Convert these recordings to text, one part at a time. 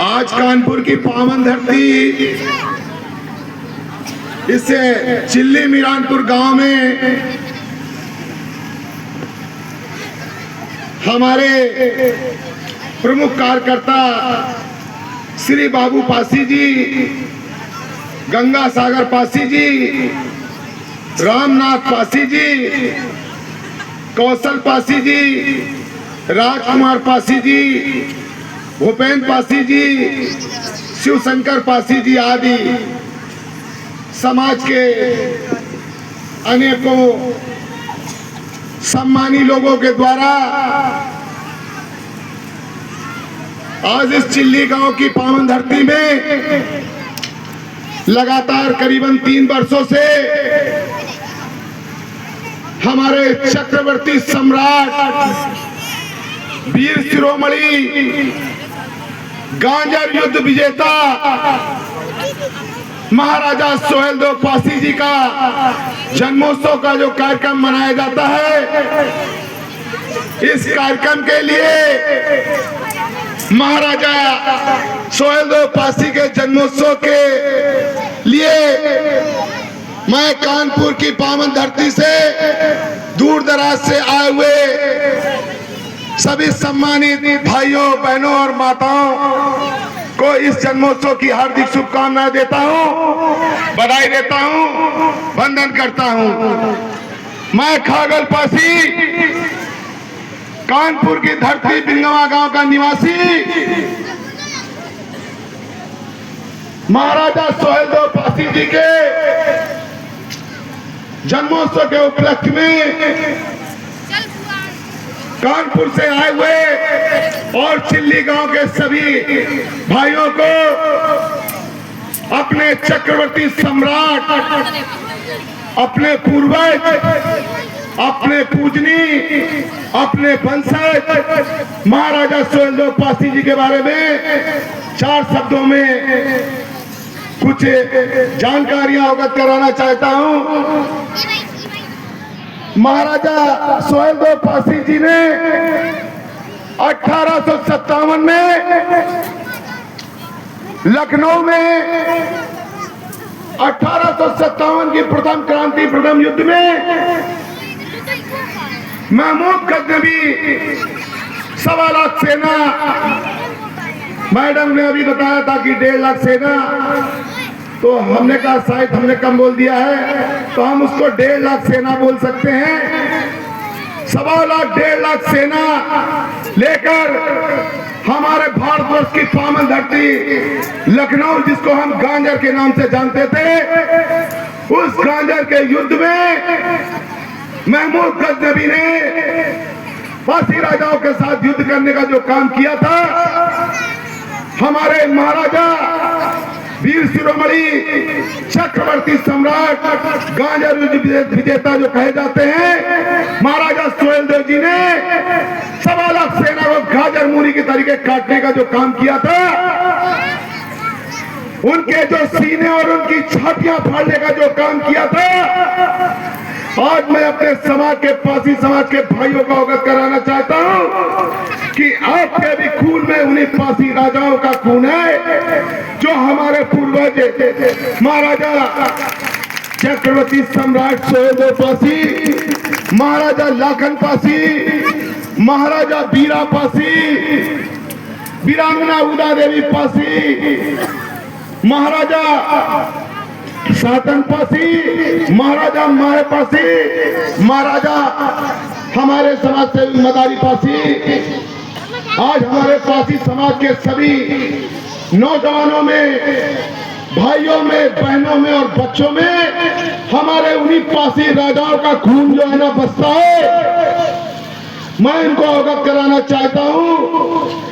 आज कानपुर की पावन धरती इससे चिल्ली मीरानपुर गांव में हमारे प्रमुख कार्यकर्ता श्री बाबू पासी जी, गंगा सागर पासी जी, रामनाथ पासी जी, कौशल पासी जी, राजकुमार पासी जी, भूपेंद्र पासी जी, शिवशंकर पासी जी आदि समाज के अनेकों सम्मानी लोगों के द्वारा आज इस चिल्ली गांव की पावन धरती में लगातार करीबन 3 वर्षों से हमारे चक्रवर्ती सम्राट वीर शिरोमणि गांजर युद्ध विजेता महाराजा सोहेलदेव पासी जी का जन्मोत्सव का जो कार्यक्रम मनाया जाता है, इस कार्यक्रम के लिए महाराजा सोहेलदेव पासी के जन्मोत्सव के लिए मैं कानपुर की पावन धरती से दूर दराज से आए हुए सभी सम्मानित भाइयों, बहनों और माताओं को इस जन्मोत्सव की हार्दिक शुभकामनाएं देता हूं, बधाई देता हूं, वंदन करता हूं। मैं खागल पासी कानपुर की धरती बिंगवा गांव का निवासी महाराजा सोहेलदेव पासी जी के जन्मोत्सव के उपलक्ष्य में कानपुर से आए हुए और चिल्ली गांव के सभी भाइयों को अपने चक्रवर्ती सम्राट, अपने पूर्वज, अपने पूजनी, अपने वंशज महाराजा सोहेलदेव पासी जी के बारे में 4 शब्दों में कुछ जानकारियां अवगत कराना चाहता हूं। महाराजा सोहेलदेव पासी जी ने 1857 में लखनऊ में 1857 की प्रथम क्रांति, प्रथम युद्ध में महमूद गजनवी 1.25 लाख सेना, मैडम ने अभी बताया था कि 1.5 लाख सेना, तो हमने कहा शायद हमने कम बोल दिया है, तो हम उसको 1.5 लाख सेना बोल सकते हैं। 1.25 लाख 1.5 लाख सेना लेकर हमारे भारतवर्ष की पावन धरती लखनऊ, जिसको हम गांजर के नाम से जानते थे, उस गांजर के युद्ध में महमूद गजनवी ने पासी राजाओं के साथ युद्ध करने का जो काम किया था, हमारे महाराजा वीर शिरोमणि चक्रवर्ती सम्राट गांजर युद्ध विजेता जो कहे जाते हैं, महाराजा सोहेलदेव जी ने 1.25 लाख सेना को गाजर मूरी के तरीके काटने का जो काम किया था, उनके जो सीने और उनकी छातियां फाड़ने का जो काम किया था, आज मैं अपने समाज के, पासी समाज के भाइयों को अवगत कराना चाहता हूं कि आपके भी खून में उन्हीं पासी राजाओं का खून है जो हमारे पूर्वज महाराजा चक्रवर्ती सम्राट सोहेलदेव पासी, महाराजा लाखन पासी, महाराजा बीरा पासी, वीरांगना उदा देवी पासी, महाराजा सातन पासी, महाराजा मारे पासी, महाराजा हमारे समाज से मदारी पासी, आज हमारे पासी समाज के सभी नौजवानों में, भाइयों में, बहनों में और बच्चों में हमारे उन्हीं पासी राजाओं का खून जो है ना बसता है। मैं इनको अवगत कराना चाहता हूं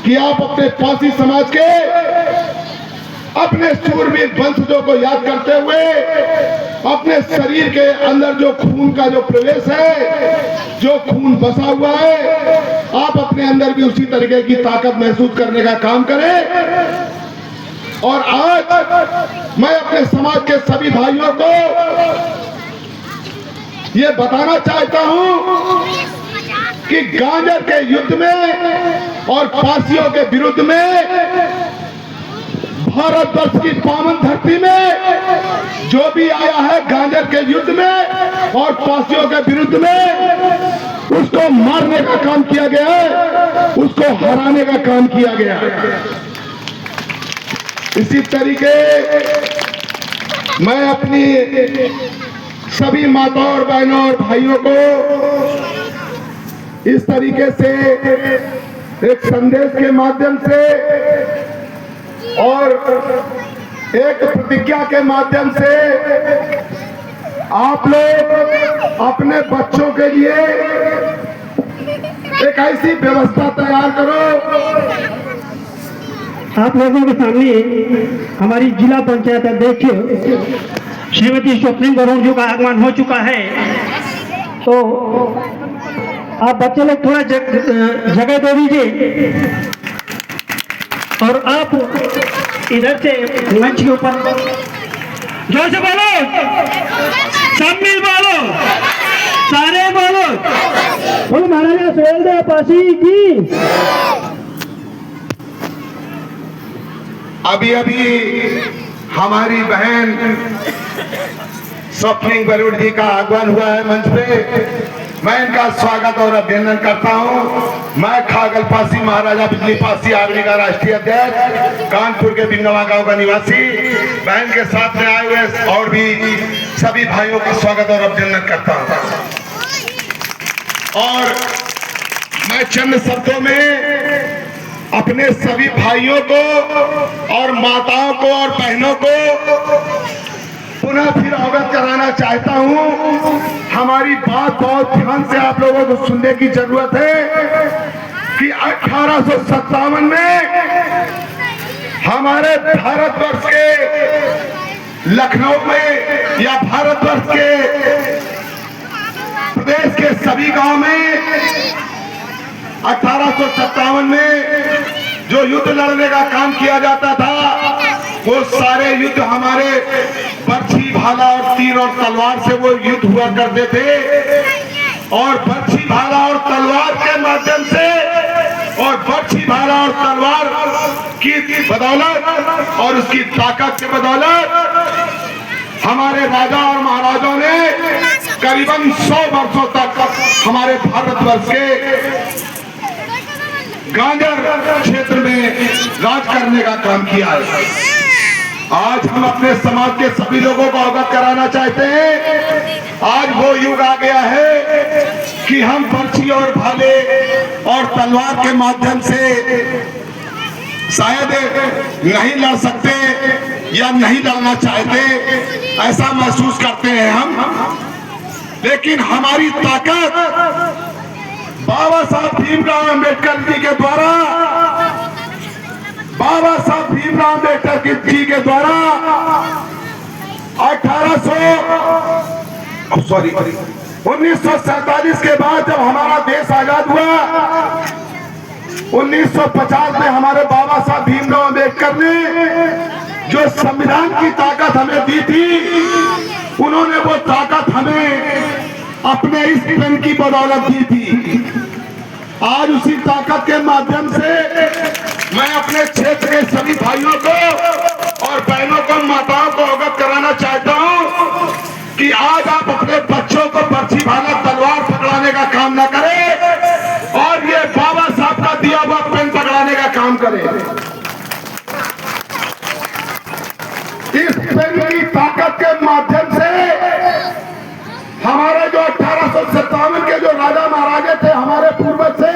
कि आप अपने पासी समाज के अपने सूरवीर वंशजों को याद करते हुए अपने शरीर के अंदर जो खून का जो प्रवेश है, जो खून बसा हुआ है, आप अपने अंदर भी उसी तरीके की ताकत महसूस करने का काम करें। और आज मैं अपने समाज के सभी भाइयों को ये बताना चाहता हूं कि गांजर के युद्ध में और पासियों के विरुद्ध में भारतवर्ष की पावन धरती में जो भी आया है गांजर के युद्ध में और पासियों के विरुद्ध में, उसको मारने का काम किया गया है, उसको हराने का काम किया गया है। इसी तरीके मैं अपनी सभी माताओं और बहनों और भाइयों को इस तरीके से एक संदेश के माध्यम से और एक प्रतिज्ञा के माध्यम से आप लोग अपने बच्चों के लिए एक ऐसी व्यवस्था तैयार करो। आप लोगों के सामने हमारी जिला पंचायत अध्यक्ष श्रीमती स्वप्निल वरुण जी का आगमन हो चुका है, तो आप बच्चे लोग थोड़ा जगह दे दीजिए और आप इधर से मंच के ऊपर जोर से बोलो, सब मिल बोलो, सारे बोलो, बोलो महाराजा सुहेलदेव पासी की। अभी अभी हमारी बहन स्वप्निल वरुण जी का आगमन हुआ है मंच पे। मैं इनका स्वागत और अभिनंदन करता हूं। मैं खागल पासी महाराजा बिजली पासी आर्मी का राष्ट्रीय अध्यक्ष, कानपुर के बिंगवा गांव का निवासी, बहन के साथ में आए हुए और भी सभी भाइयों का स्वागत और अभिनंदन करता हूं। और मैं चंद शब्दों में अपने सभी भाइयों को और माताओं को और बहनों को पुनः फिर अवगत कराना चाहता हूं। हमारी बात बहुत ध्यान से आप लोगों को सुनने की जरूरत है कि 1857 में हमारे भारतवर्ष के लखनऊ में या भारतवर्ष के प्रदेश के सभी गांव में 1857 में जो युद्ध लड़ने का काम किया जाता था, वो सारे युद्ध हमारे बर्छी, भाला और तीर और तलवार से वो युद्ध हुआ करते थे। और बर्छी, भाला और तलवार के माध्यम से और बर्छी, भाला और तलवार की बदौलत और उसकी ताकत के बदौलत हमारे राजा और महाराजाओं ने करीबन 100 वर्षों तक हमारे भारतवर्ष के गांजर क्षेत्र में राज करने का काम किया है। आज हम अपने समाज के सभी लोगों को अवगत कराना चाहते हैं। आज वो युग आ गया है कि हम बर्छी और भाले और तलवार के माध्यम से शायद नहीं लड़ सकते या नहीं लड़ना चाहते, ऐसा महसूस करते हैं हम। लेकिन हमारी ताकत बाबा साहब भीमराव अम्बेडकर जी के द्वारा, बाबा साहब भीमराव अम्बेडकर जी के द्वारा 1947 के बाद जब हमारा देश आजाद हुआ, 1950 में हमारे बाबा साहब भीमराव अम्बेडकर ने जो संविधान की ताकत हमें दी थी, उन्होंने वो ताकत हमें अपने इस पेन की बदौलत दी थी। आज उसी ताकत के माध्यम से मैं अपने क्षेत्र के सभी भाइयों को और बहनों को, माताओं को अवगत कराना चाहता हूं कि आज आप अपने बच्चों को बर्छी, भाला, तलवार पकड़ाने का काम न करें और ये बाबा साहब का दिया हुआ पेन पकड़ाने का काम करें। इस पेन की ताकत के माध्यम से हमारे जो 1857 के जो राजा महाराजे थे, हमारे पूर्वज थे,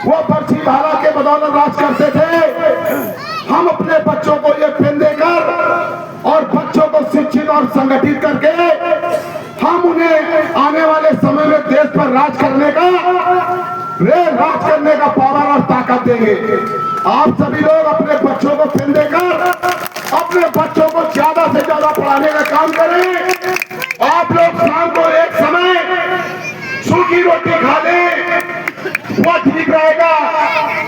वो बर्छी, भाला के बदौलत राज करते थे। हम अपने बच्चों को ये पेन देकर और बच्चों को शिक्षित और संगठित करके हम उन्हें आने वाले समय में देश पर राज करने का पावर और ताकत देंगे। आप सभी लोग अपने बच्चों को पेन देकर अपने बच्चों को ज्यादा से ज्यादा पढ़ाने का काम करें। आप लोग शाम को एक समय सूखी रोटी खा लें, वो ठीक रहेगा,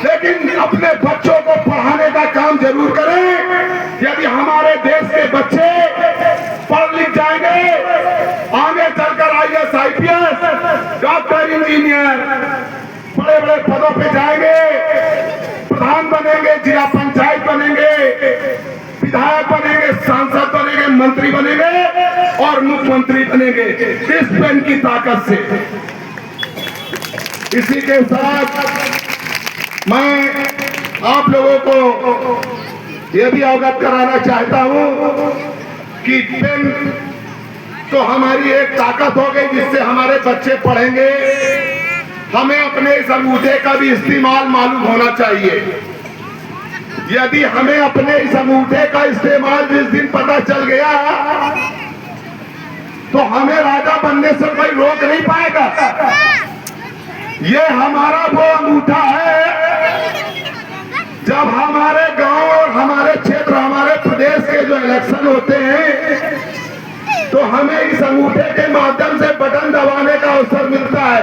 लेकिन अपने बच्चों को पढ़ाने का काम जरूर करें। यदि हमारे देश के बच्चे पढ़ लिख जाएंगे, आगे चलकर IAS, IPS, डॉक्टर, इंजीनियर, बड़े बड़े पदों पे जाएंगे, प्रधान बनेंगे, जिला पंचायत बनेंगे, मुख्यमंत्री बनेंगे, किस पेन की ताकत से। इसी के साथ मैं आप लोगों को यह भी अवगत कराना चाहता हूं कि पेन तो हमारी एक ताकत हो गई जिससे हमारे बच्चे पढ़ेंगे। हमें अपने इस अंगूठे का भी इस्तेमाल मालूम होना चाहिए। यदि हमें अपने इस अंगूठे का इस्तेमाल जिस दिन पता चल गया तो हमें राजा बनने से कोई रोक नहीं पाएगा। ये हमारा वो अंगूठा है, जब हमारे गांव और हमारे क्षेत्र, हमारे प्रदेश के जो इलेक्शन होते हैं तो हमें इस अंगूठे के माध्यम से बटन दबाने का अवसर मिलता है।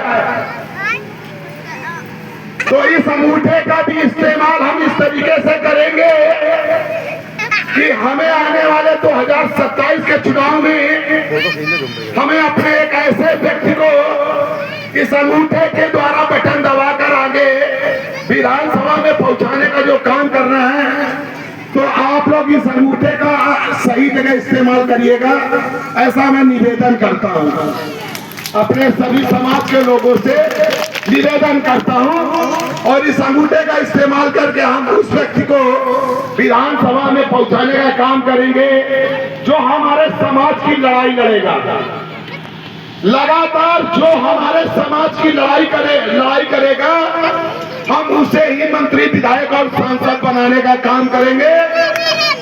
तो इस अंगूठे का भी इस्तेमाल हम इस तरीके से करेंगे कि हमें आने वाले 2027 के चुनाव में हमें अपने एक ऐसे व्यक्ति को इस अंगूठे के द्वारा बटन दबाकर आगे विधानसभा में पहुंचाने का जो काम करना है, तो आप लोग इस अंगूठे का सही जगह इस्तेमाल करिएगा, ऐसा मैं निवेदन करता हूं। अपने सभी समाज के लोगों से निवेदन करता हूं और इस अंगूठे का इस्तेमाल करके हम उस व्यक्ति को विधानसभा में पहुंचाने का काम करेंगे जो हमारे समाज की लड़ाई लड़ेगा। लगातार जो हमारे समाज की लड़ाई करेगा, हम उसे ही मंत्री, विधायक और सांसद बनाने का काम करेंगे।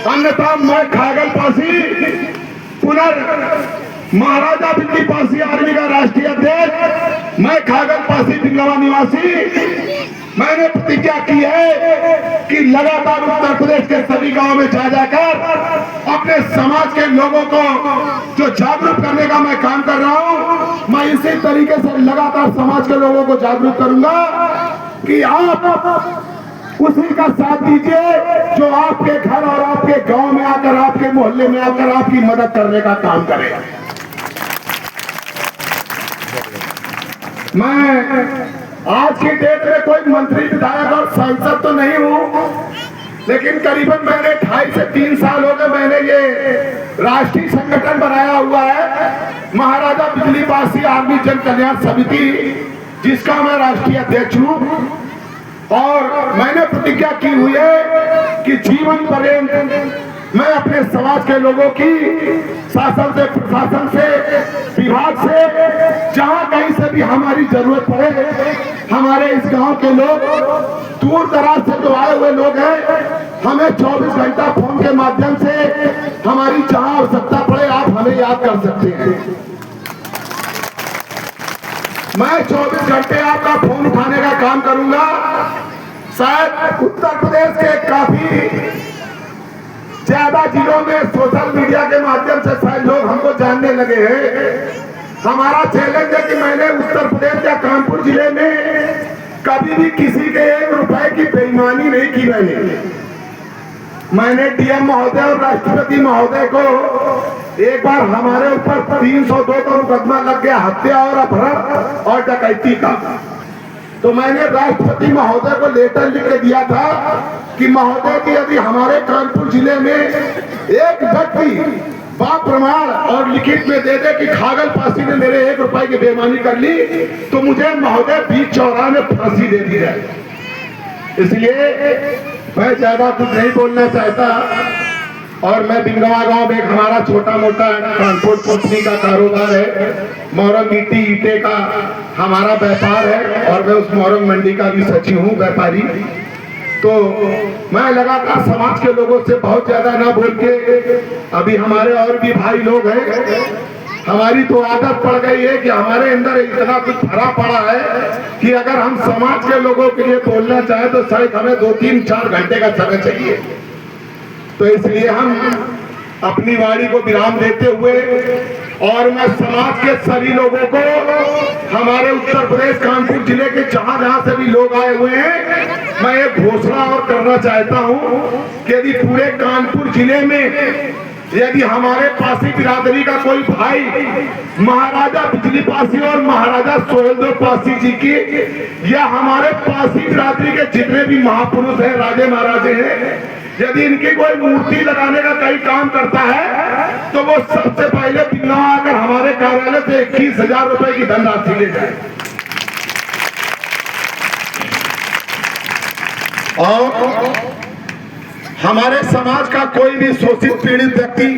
अन्यथा मैं खागल पासी महाराजा बिजली पासी आर्मी का राष्ट्रीय अध्यक्ष, मैं खागल पासी पिंगलवा निवासी, मैंने प्रतिज्ञा की है कि लगातार उत्तर प्रदेश के सभी गांवों में जा जाकर अपने समाज के लोगों को जो जागरूक करने का मैं काम कर रहा हूं, मैं इसी तरीके से लगातार समाज के लोगों को जागरूक करूंगा कि आप उसी का साथ दीजिए जो आपके घर और आपके गांव में आकर, आपके मोहल्ले में आकर आपकी मदद करने का काम करेगा। मैं आज की डेट में कोई मंत्री, विधायक और सांसद तो नहीं हूं, लेकिन करीबन मैंने 2.5 से 3 साल हो गए मैंने ये राष्ट्रीय संगठन बनाया हुआ है, महाराजा बिजली पासी आर्मी जन कल्याण समिति, जिसका मैं राष्ट्रीय अध्यक्ष हूं। और मैंने प्रतिज्ञा की हुई है कि जीवन पर्यंत मैं अपने समाज के लोगों की शासन से, प्रशासन से, विभाग से, जहां कहीं से भी हमारी जरूरत पड़े, हमारे इस गांव के लोग, दूर दराज से जो आए हुए लोग हैं, हमें 24 घंटा फोन के माध्यम से हमारी जहां आवश्यकता पड़े आप हमें याद कर सकते हैं। मैं 24 घंटे आपका फोन उठाने का काम करूंगा। शायद उत्तर प्रदेश के काफी ज्यादा जिलों में सोशल मीडिया के माध्यम से शायद लोग हमको जानने लगे हैं। हमारा चैलेंज है कि मैंने उत्तर प्रदेश या कानपुर जिले में कभी भी किसी के 1 रुपए की बेईमानी नहीं की। मैंने डीएम महोदय और राष्ट्रपति महोदय को एक बार हमारे ऊपर 302 का मुकदमा लग गया, हत्या और अपहरण और डकैती का, तो मैंने राष्ट्रपति महोदय को लेटर लिख के दिया था कि महोदय की यदि हमारे कानपुर जिले में एक व्यक्ति बाप प्रमाण और लिखित में दे दे कि खागल पासी ने मेरे 1 रुपए की बेईमानी कर ली, तो मुझे महोदय बीच चौराहे में फांसी दे दी जाए। इसलिए मैं ज्यादा कुछ नहीं बोलना चाहता। और मैं बिंगवा गांव में हमारा छोटा मोटा ट्रांसपोर्ट कंपनी का कारोबार है, मोरंग मिट्टी ईटे का हमारा व्यापार है और मैं उस मोरंग मंडी का भी सचिव हूँ, व्यापारी। तो मैं लगातार समाज के लोगों से बहुत ज्यादा ना बोल के, अभी हमारे और भी भाई लोग हैं, हमारी तो आदत पड़ गई है कि हमारे अंदर इतना कुछ भरा पड़ा है कि अगर हम समाज के लोगों के लिए बोलना चाहें तो शायद हमें 2, 3, 4 घंटे का समय चाहिए। तो इसलिए हम अपनी वाणी को विराम देते हुए और मैं समाज के सभी लोगों को, हमारे उत्तर प्रदेश कानपुर जिले के जहां जहां से भी लोग आए हुए हैं, मैं एक घोषणा और करना चाहता हूं कि यदि पूरे कानपुर जिले में यदि हमारे पासी बिरादरी का कोई भाई महाराजा बिजली पासी और महाराजा सोहेलदेव पासी जी की, या हमारे पासी बिरादरी के जितने भी महापुरुष हैं, राजे महाराजे हैं, यदि इनकी कोई मूर्ति लगाने का कहीं काम करता है तो वो सबसे पहले बिना आकर हमारे कार्यालय से 21,000 रुपए की धनराशि ले जाए। और हमारे समाज का कोई भी शोषित पीड़ित व्यक्ति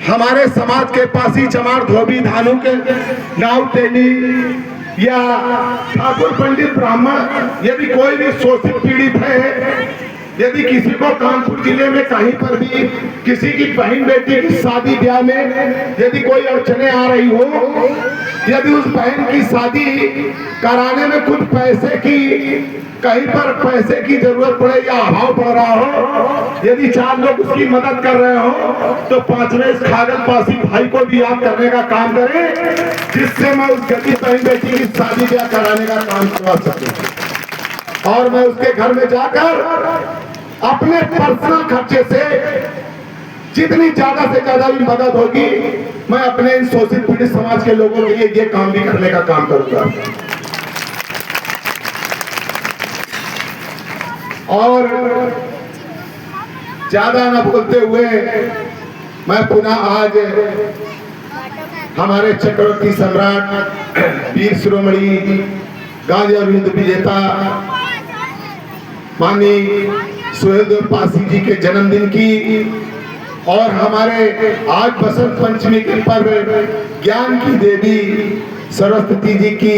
हमारे समाज के पासी चमार धोबी धानु के नाव तेली या ठाकुर पंडित ब्राह्मण यदि कोई भी शोषित पीड़ित है, यदि किसी को कानपुर जिले में कहीं पर भी किसी की बहन बेटी की शादी ब्याह में यदि कोई अड़चने आ रही हो, यदि उस बहन की शादी कराने में कुछ पैसे की कहीं पर पैसे की जरूरत पड़े या अभाव पड़ रहा हो, यदि 4 लोग उसकी मदद कर रहे हो तो 5वें इस खागल पासी भाई को भी याद करने का काम करें, जिससे मैं उस गरीब बहन बेटी की शादी ब्याह कराने का काम करवा सकूं। और मैं उसके घर में जाकर अपने पर्सनल खर्चे से जितनी ज्यादा से ज्यादा भी मदद होगी, मैं अपने इन शोषित पीड़ित समाज के लोगों के लिए ये काम भी करने का काम करूंगा। और ज्यादा न बोलते हुए मैं पुनः आज हमारे चक्रवर्ती सम्राट वीर शिरोमणि गांधी और युद्ध विजेता माननीय सुहेलदेव पासी जी के जन्मदिन की और हमारे आज बसंत पंचमी के पर्व ज्ञान की देवी सरस्वती जी की,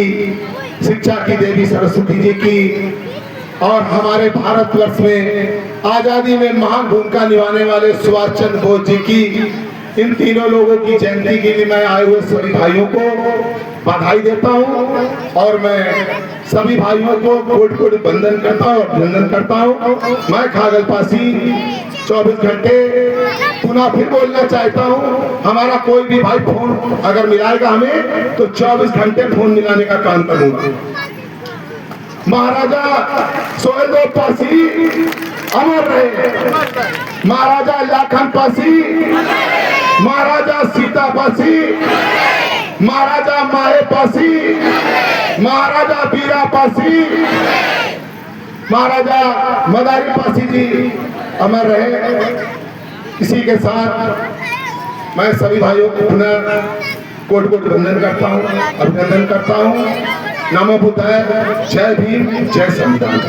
शिक्षा की देवी सरस्वती जी की और हमारे भारतवर्ष में आजादी में महान भूमिका निभाने वाले सुभाष चंद्र बोस जी की, इन तीनों लोगों की जयंती के लिए मैं आए हुए सभी भाइयों को बधाई देता हूं और मैं सभी भाइयों को कोटि कोटि वंदन करता हूं, अभिनंदन करता हूं। मैं खागल पासी 24 घंटे पुनः फिर बोलना चाहता हूं, हमारा कोई भी भाई फोन अगर मिलाएगा हमें तो 24 घंटे फोन मिलाने का काम करूंगा। महाराजा सुहेलदेव पासी अमर रहे, महाराजा लाखन पासी, महाराजा सीता पासी, महाराजा माहे पासी, महाराजा बीरा पासी, महाराजा मदारी पासी जी अमर रहे। इसी के साथ मैं सभी भाइयों को पुनः कोटि कोटि वंदन करता हूँ, अभिनंदन करता हूँ। नमो बुद्धाय, जय भीम, जय संविधान।